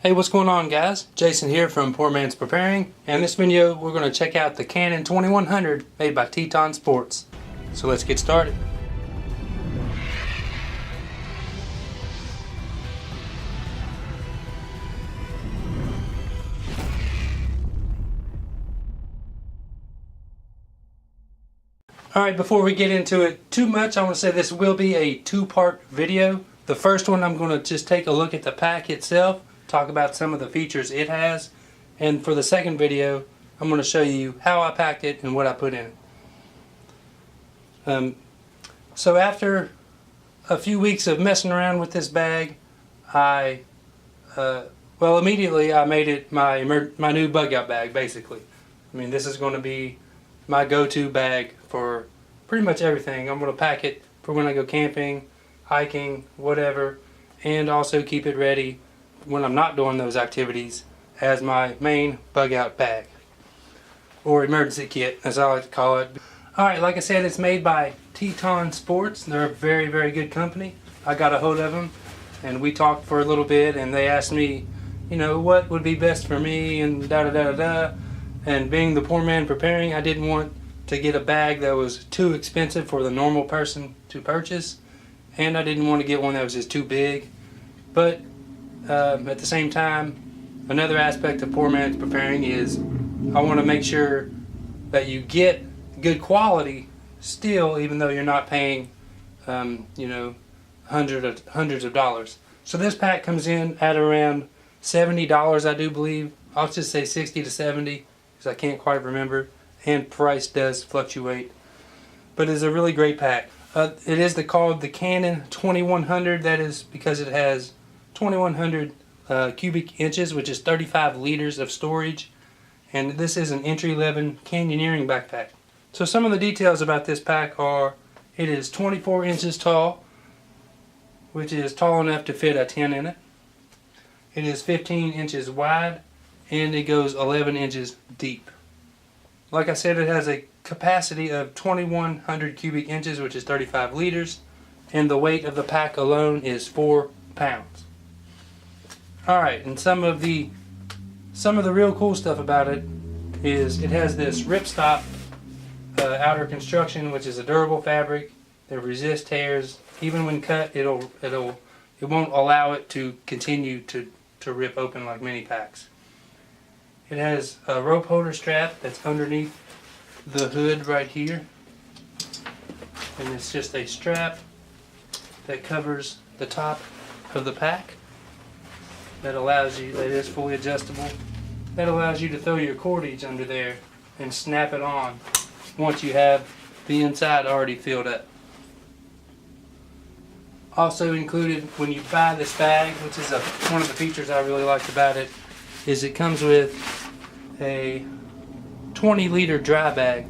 Hey, what's going on, guys? Jason here from Poor Man's Preparing, and in this video we're going to check out the Canon 2100 made by Teton Sports. So let's get started. Alright, before we get into it too much, I want to say this will be a two-part video. The first one, I'm going to just take a look at the pack itself, talk about some of the features it has, and for the second video I'm going to show you how I packed it and what I put in it. So after a few weeks of messing around with this bag, immediately I made it my new bug out bag, basically. I mean, this is going to be my go-to bag for pretty much everything. I'm going to pack it for when I go camping, hiking, whatever, and also keep it ready when I'm not doing those activities as my main bug out bag, or emergency kit as I like to call it. Alright, like I said, it's made by Teton Sports. They're a very, very good company. I got a hold of them and we talked for a little bit, and they asked me, you know, what would be best for me and da da da da. And being the poor man preparing, I didn't want to get a bag that was too expensive for the normal person to purchase, and I didn't want to get one that was just too big. But at the same time, another aspect of poor man's preparing is I want to make sure that you get good quality still, even though you're not paying hundreds of dollars. So this pack comes in at around $70, I do believe. I'll just say 60 to 70 because I can't quite remember, and price does fluctuate, but it's a really great pack. It is called the Canon 2100. That is because it has 2100 cubic inches, which is 35 liters of storage, and this is an entry-level canyoneering backpack. So some of the details about this pack are: it is 24 inches tall, which is tall enough to fit a 10 in it. It is 15 inches wide, and it goes 11 inches deep. Like I said, it has a capacity of 2100 cubic inches, which is 35 liters, and the weight of the pack alone is 4 pounds. Alright, and some of the real cool stuff about it is it has this ripstop outer construction, which is a durable fabric that resists tears. Even when cut, it won't allow it to continue to rip open like many packs. It has a rope holder strap that's underneath the hood right here, and it's just a strap that covers the top of the pack that is fully adjustable. That allows you to throw your cordage under there and snap it on once you have the inside already filled up. Also included when you buy this bag, which is one of the features I really liked about it, is it comes with a 20-liter dry bag.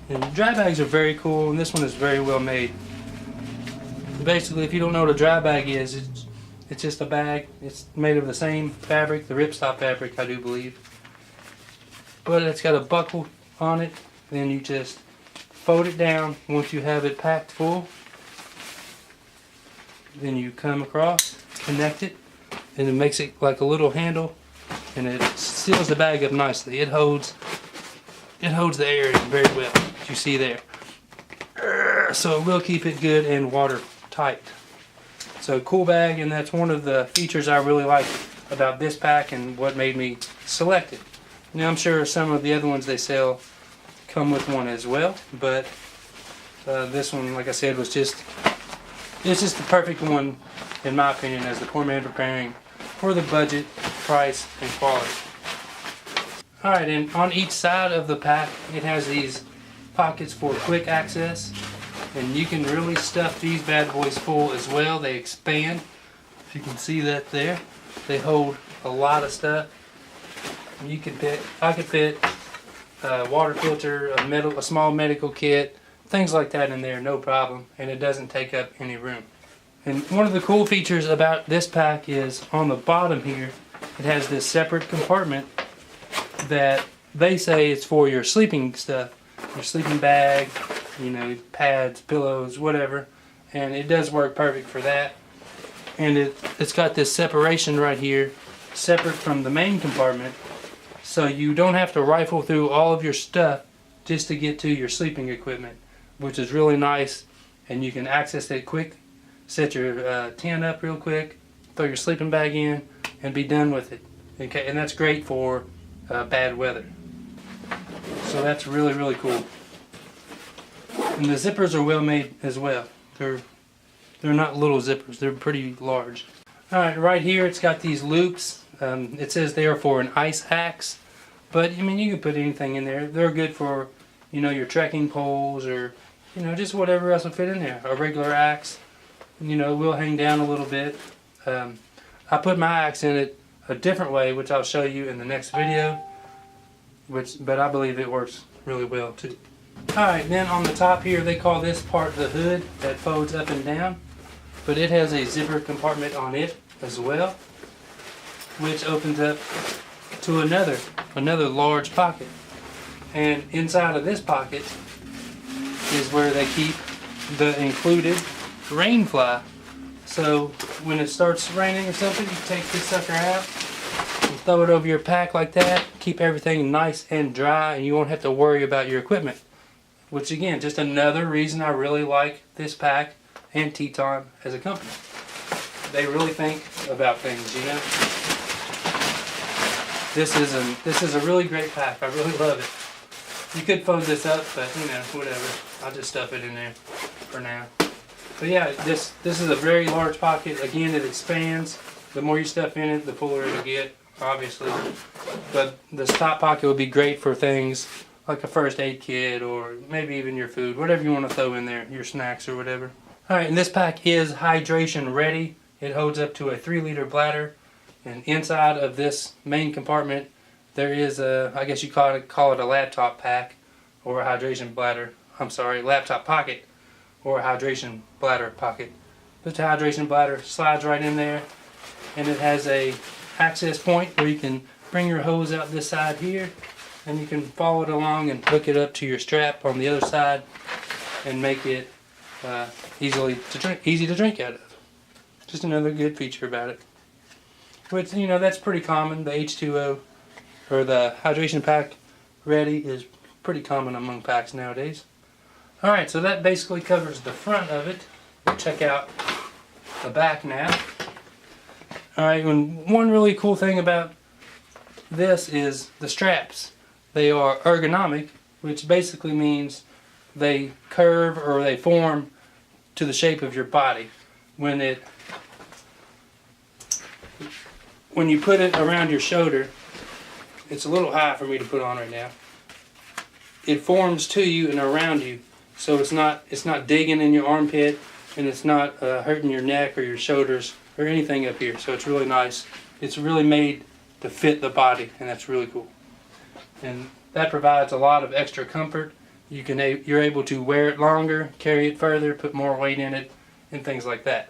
And dry bags are very cool, and this one is very well made. Basically, if you don't know what a dry bag is, it's just a bag. It's made of the same fabric, the ripstop fabric, I do believe. But it's got a buckle on it, then you just fold it down once you have it packed full. Then you come across, connect it, and it makes it like a little handle, and it seals the bag up nicely. It holds the air in very well, as you see there. So it will keep it good and watertight. So cool bag, and that's one of the features I really like about this pack and what made me select it. Now I'm sure some of the other ones they sell come with one as well, but this one, like I said, it's just the perfect one in my opinion as the poor man preparing for the budget, price, and quality. Alright, and on each side of the pack it has these pockets for quick access, and you can really stuff these bad boys full as well. They expand, if you can see that there. They hold a lot of stuff. I could fit a water filter, a small medical kit, things like that in there, no problem, and it doesn't take up any room. And one of the cool features about this pack is on the bottom here, it has this separate compartment that they say it's for your sleeping stuff, your sleeping bag, pads, pillows, whatever, and it does work perfect for that. And it's got this separation right here separate from the main compartment, so you don't have to rifle through all of your stuff just to get to your sleeping equipment, which is really nice. And you can access it quick, set your tent up real quick, throw your sleeping bag in, and be done with it. Okay, and that's great for bad weather. So that's really, really cool. And the zippers are well made as well. They're not little zippers, they're pretty large. Alright, right here it's got these loops. It says they are for an ice axe, but I mean, you can put anything in there. They're good for, you know, your trekking poles, or you know, just whatever else will fit in there. A regular axe, you know, will hang down a little bit. I put my axe in it a different way, which I'll show you in the next video, but I believe it works really well too. Alright, then on the top here, they call this part the hood that folds up and down, but it has a zipper compartment on it as well, which opens up to another large pocket. And inside of this pocket is where they keep the included rain fly. So when it starts raining or something, you take this sucker out and throw it over your pack like that. Keep everything nice and dry, and you won't have to worry about your equipment. Which again, just another reason I really like this pack and Teton as a company. They really think about things, you know. This is a really great pack. I really love it. You could fold this up, but you know, whatever. I'll just stuff it in there for now. But yeah, this is a very large pocket. Again, it expands. The more you stuff in it, the fuller it'll get, obviously. But this top pocket would be great for things like a first aid kit, or maybe even your food, whatever you want to throw in there, your snacks or whatever. Alright, and this pack is hydration ready. It holds up to a 3-liter bladder. And inside of this main compartment, there is a, I guess you call it a laptop pack, or a hydration bladder. I'm sorry, laptop pocket, or a hydration bladder pocket. This hydration bladder slides right in there, and it has a access point where you can bring your hose out this side here, and you can follow it along and hook it up to your strap on the other side and make it easy to drink out of. Just another good feature about it. Which, you know, that's pretty common. The H2O, or the hydration pack ready, is pretty common among packs nowadays. Alright, so that basically covers the front of it. We'll check out the back now. Alright, and one really cool thing about this is the straps. They are ergonomic, which basically means they curve or they form to the shape of your body. When you put it around your shoulder, it's a little high for me to put on right now. It forms to you and around you, so it's not digging in your armpit, and it's not hurting your neck or your shoulders or anything up here. So it's really nice. It's really made to fit the body, and that's really cool. And that provides a lot of extra comfort. You're able to wear it longer, carry it further, put more weight in it, and things like that.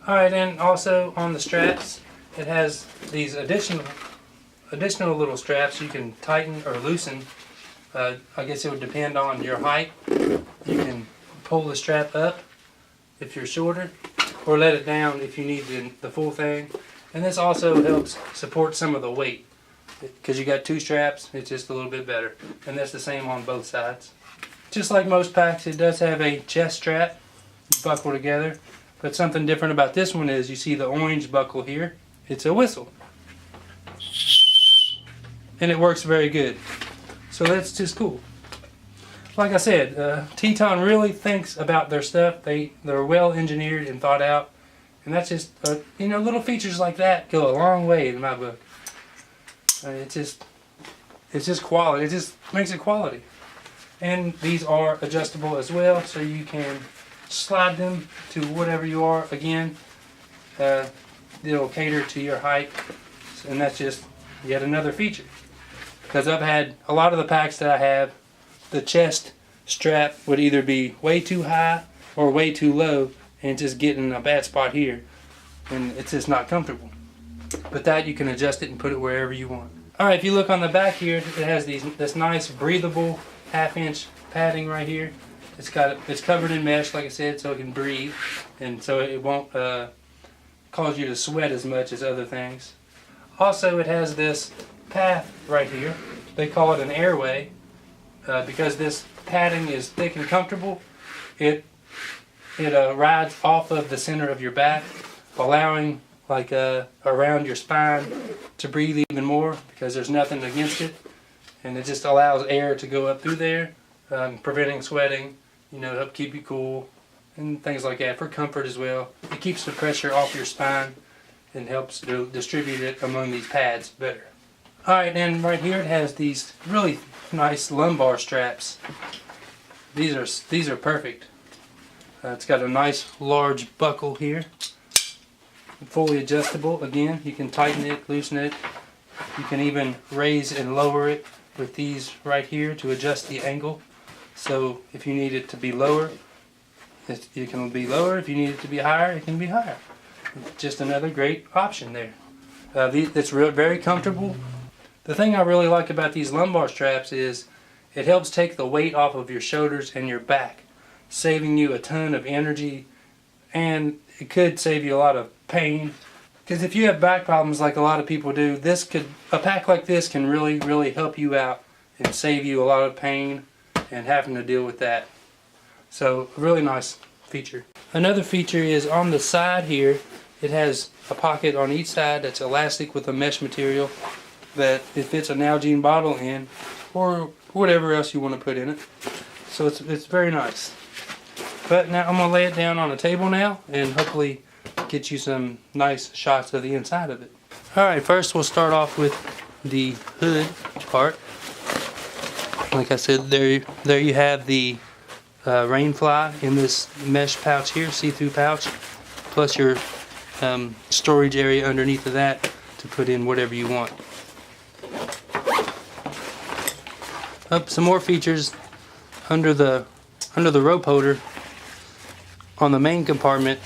Alright, and also on the straps, it has these additional little straps you can tighten or loosen. I guess it would depend on your height. You can pull the strap up if you're shorter, or let it down if you need the full thing. And this also helps support some of the weight. Because you got two straps, it's just a little bit better. And that's the same on both sides. Just like most packs, it does have a chest strap buckle together. But something different about this one is you see the orange buckle here. It's a whistle. And it works very good. So that's just cool. Like I said, Teton really thinks about their stuff. They're well engineered and thought out. And that's just, you know, little features like that go a long way in my book. It's just quality. It just makes it quality. And these are adjustable as well, so you can slide them to whatever you are. Again, it'll cater to your height, and that's just yet another feature. Because I've had a lot of the packs that I have, the chest strap would either be way too high or way too low, and just get in a bad spot here, and it's just not comfortable. But that you can adjust it and put it wherever you want. Alright, if you look on the back here, it has this nice breathable 1/2-inch padding right here. It's covered in mesh, like I said, so it can breathe, and so it won't cause you to sweat as much as other things. Also, it has this path right here. They call it an airway because this padding is thick and comfortable. It rides off of the center of your back, allowing around your spine to breathe even more because there's nothing against it, and it just allows air to go up through there, preventing sweating, help keep you cool and things like that, for comfort as well. It keeps the pressure off your spine and helps to distribute it among these pads better. Alright, and right here it has these really nice lumbar straps. These are perfect. It's got a nice large buckle here, fully adjustable. Again, you can tighten it, loosen it. You can even raise and lower it with these right here to adjust the angle. So if you need it to be lower, it can be lower. If you need it to be higher, it can be higher. Just another great option there. It's very comfortable. The thing I really like about these lumbar straps is it helps take the weight off of your shoulders and your back, saving you a ton of energy, and it could save you a lot of pain. Because if you have back problems like a lot of people do, a pack like this can really help you out and save you a lot of pain and having to deal with that. So, a really nice feature. Another feature is on the side here, it has a pocket on each side that's elastic with a mesh material that it fits a Nalgene bottle in, or whatever else you want to put in it. So it's very nice. But now I'm going to lay it down on a table now and hopefully get you some nice shots of the inside of it. Alright, first we'll start off with the hood part. Like I said, there you have the rainfly in this mesh pouch here, see-through pouch, plus your storage area underneath of that to put in whatever you want. Some more features under the rope holder on the main compartment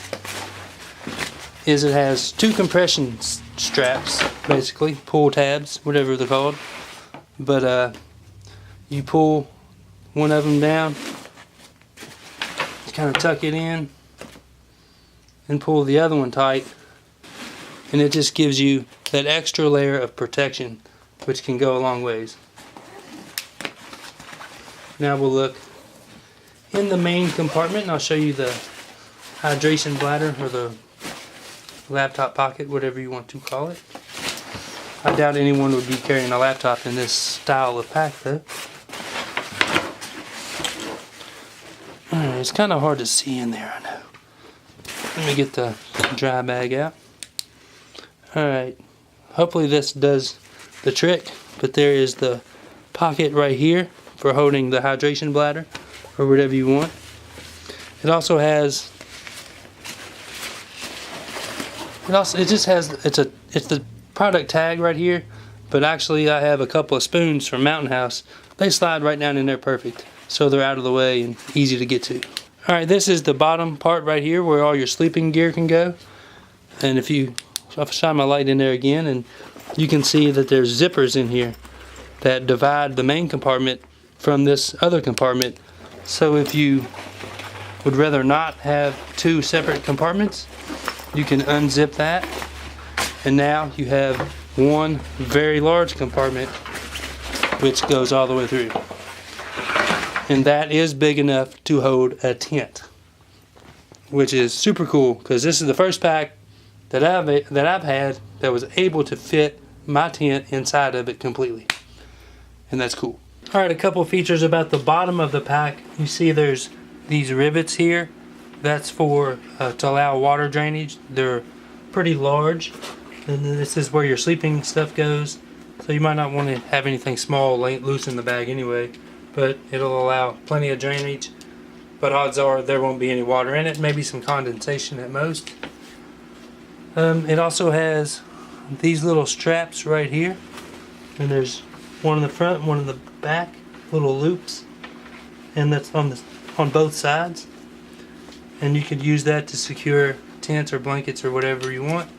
is it has two compression straps, basically pull tabs, whatever they're called. But you pull one of them down, kind of tuck it in, and pull the other one tight, and it just gives you that extra layer of protection, which can go a long ways. Now we'll look in the main compartment, and I'll show you the hydration bladder, or the laptop pocket, whatever you want to call it. I doubt anyone would be carrying a laptop in this style of pack though. Alright, it's kind of hard to see in there, I know. Let me get the dry bag out. Alright, hopefully this does the trick, but there is the pocket right here for holding the hydration bladder, or whatever you want. It also has, it's the product tag right here, but actually I have a couple of spoons from Mountain House. They slide right down in there perfect, so they're out of the way and easy to get to. Alright, this is the bottom part right here where all your sleeping gear can go. And I'll shine my light in there again, and you can see that there's zippers in here that divide the main compartment from this other compartment. So if you would rather not have two separate compartments, you can unzip that, and now you have one very large compartment which goes all the way through. And that is big enough to hold a tent, which is super cool, because this is the first pack that I've had that was able to fit my tent inside of it completely, and that's cool. Alright, a couple features about the bottom of the pack. You see there's these rivets here. That's for to allow water drainage. They're pretty large, and this is where your sleeping stuff goes. So you might not want to have anything small loose in the bag anyway, but it'll allow plenty of drainage. But odds are there won't be any water in it, maybe some condensation at most. It also has these little straps right here, and there's one in the front, one in the back, little loops, and that's on both sides. And you could use that to secure tents or blankets or whatever you want.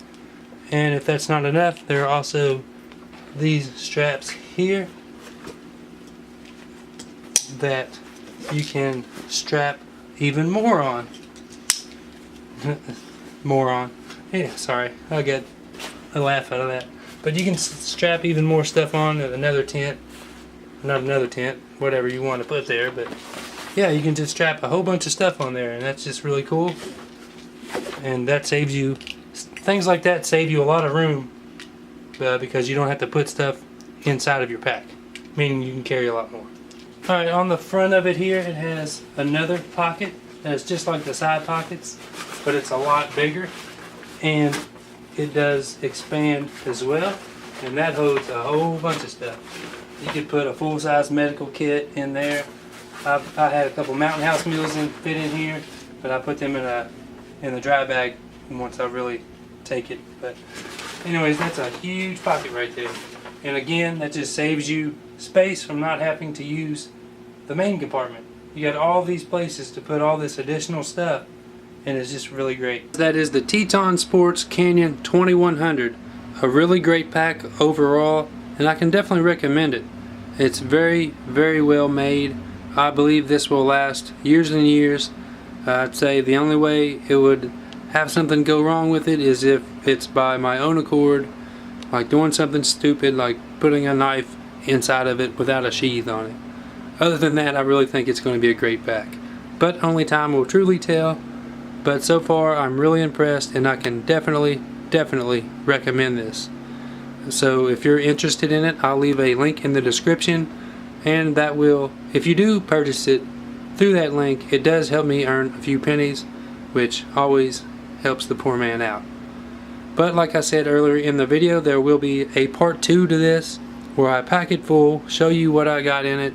And if that's not enough, there are also these straps here that you can strap even more on. Yeah, sorry, I get a laugh out of that. But you can strap even more stuff on to another tent. Not another tent, whatever you want to put there, but yeah, you can just strap a whole bunch of stuff on there, and that's just really cool. And that saves you, things like that save you a lot of room because you don't have to put stuff inside of your pack, meaning you can carry a lot more. Alright, on the front of it here, it has another pocket that's just like the side pockets, but it's a lot bigger, and it does expand as well, and that holds a whole bunch of stuff. You could put a full-size medical kit in there. I had a couple Mountain House meals fit in here, but I put them in the dry bag once I really take it. But anyways, that's a huge pocket right there. And again, that just saves you space from not having to use the main compartment. You got all these places to put all this additional stuff, and it's just really great. That is the Teton Sports Canyon 2100. A really great pack overall, and I can definitely recommend it. It's very, very well made. I believe this will last years and years. I'd say the only way it would have something go wrong with it is if it's by my own accord, like doing something stupid like putting a knife inside of it without a sheath on it. Other than that, I really think it's going to be a great pack. But only time will truly tell. But so far, I'm really impressed, and I can definitely recommend this. So if you're interested in it, I'll leave a link in the description, and that will, if you do purchase it through that link, it does help me earn a few pennies, which always helps the poor man out. But like I said earlier in the video, there will be a part 2 to this where I pack it full, show you what I got in it,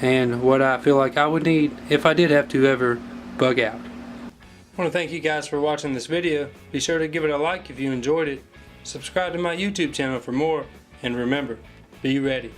and what I feel like I would need if I did have to ever bug out. I want to thank you guys for watching this video. Be sure to give it a like if you enjoyed it. Subscribe to my YouTube channel for more, and remember, be ready.